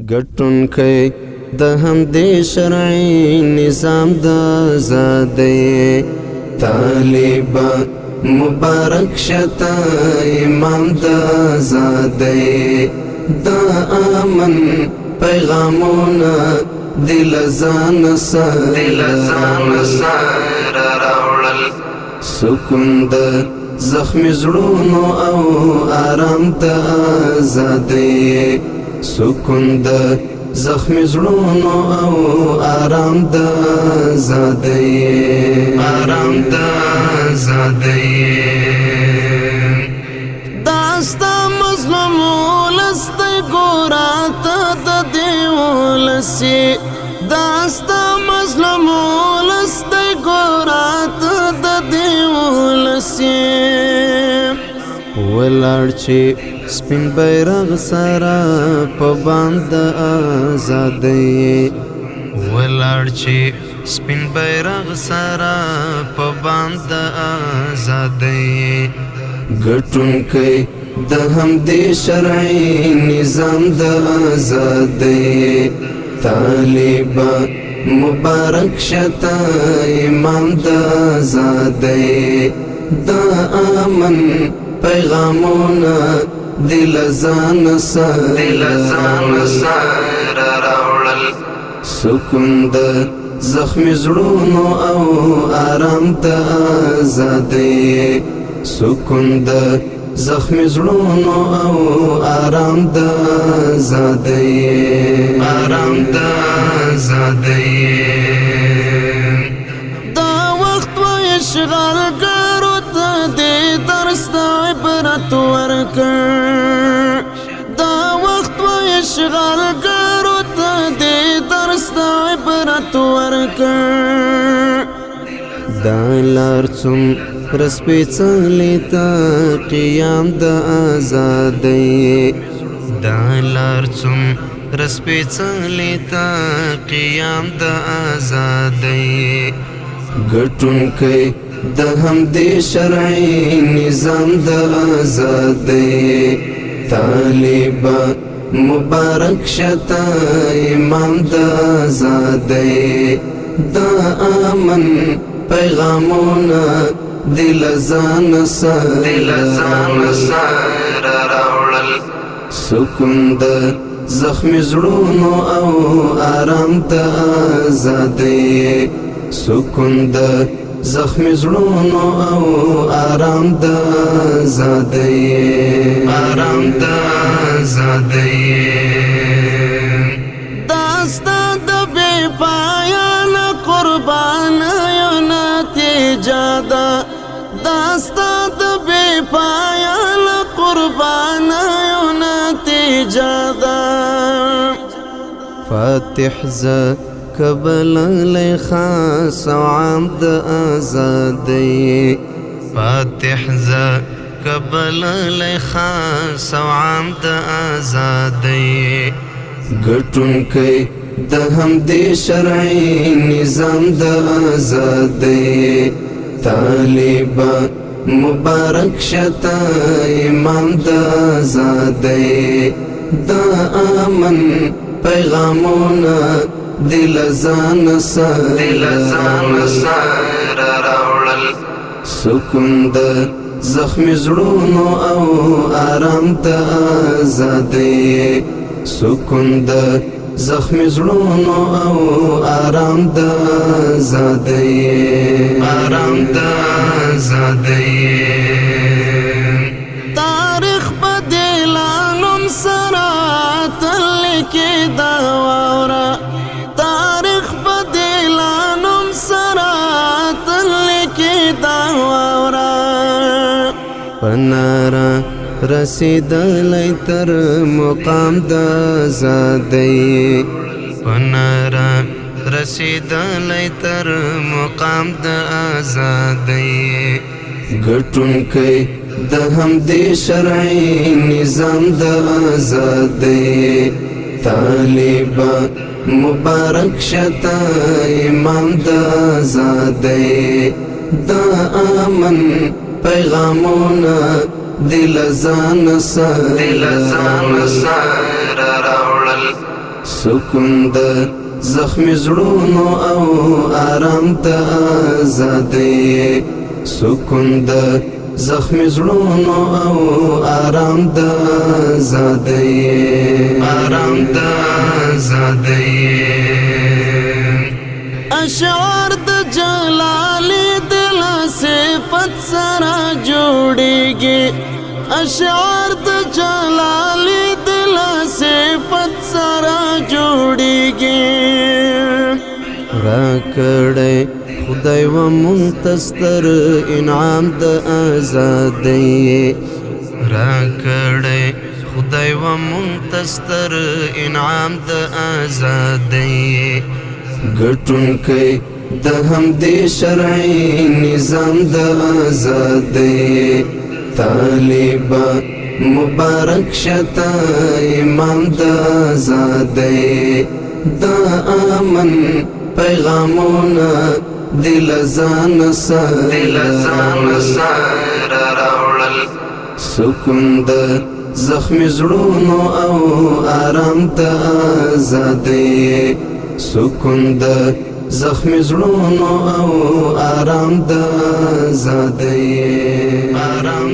ګټونکی د همدې شرعي نظام د آزادۍ طالبان مبارک شته امام د آزادۍ د امن پیغامونه دل ځان سره راوړل سکون د زخمی زړونو او آرام د آزادۍ سکون د زخمی زړونو او آرام د آزادۍ داستا مظلوم ولستی ګورا ته د دې ولسي داستا مظلوم ولستی ګورا ته د دې ولسي ولاړ چې سپین بیرغ سره په باندې آزادۍ ولاړ چې سپین بیرغ سره په باندې آزادۍ ګټونکی د همدې شرعي نظام د آزادۍ طالبان مبارک شته امام د آزادۍ د امن پیغامونه دل ځان سره راوړل سکون د زخمی زړونو او آرام د آزادۍ سکون د زخمی زړونو او آرام د آزادۍ دا وخت و اشغال ګرو ته دې درس د عبرت ورکړ دا وخت و اشغال ګرو ته دې درس د عبرت ورکړ دا لار څومره سپېڅلې ته قیام د آزادۍ دا لار څومره سپېڅلې ته قیام د آزادۍ ګټونکی د همدې شرعي نظام د آزادۍ طالبان مبارک شته امام د آزادۍ د امن پیغامونه دل ځان سره راوړل سکون د زخمی زړونو او آرام د آزادۍ سکون د زخمی زړونو او آرام د آزادۍ داستا د بے پایان قربانیو نتیجه ده داستا د بے پایان قربانیو نتیجه ده فاتح کبل لی خاص و عام د آزادۍ فاتح کبل لی خاص و عام د آزادۍ ګټونکی د همدې شرعي نظام د آزادۍ طالبان مبارک شته امام د آزادۍ د امن پیغامونه دل ځان سره راوړل سکون د زخمی زړونو او آرام د آزادۍ سکون د زخمی زړونو او آرام د آزادۍ تاریخ بدلانم سره تل کې دا واوره تاریخ بدلانم سره تل کې دا واوره پنارا رسیدلی تر مقام د آزادۍ پنارا رسیدلی تر مقام د آزادۍ ګټونکی د همدې شرعي نظام د آزادۍ طالبان مبارک شته امام د آزادۍ د امن پیغامونه دل ځان سره راوړل سکون د زخمی زړونو او آرام د آزادۍ سکون د زخمی زړونو او آرام د آزادۍ آرام د آزادۍ اشعار د جلالی دل صفت سره جوړیږي اشعار د جلالی دل صفت سره جوړیږي راکړې خدای و منتستر انعام د آزادۍ راکړې خدای و منتستر انعام د آزادۍ ګټونکی د همدې شرعي نظام د آزادۍ طالبا مبارک شتا امام د آزادۍ د امن پیغامونه دل ځان سره راوړل سکون د زخمی زړونو او آرام د آزادۍ سکون د زخمی زړونو او آرام د آزادۍ آرام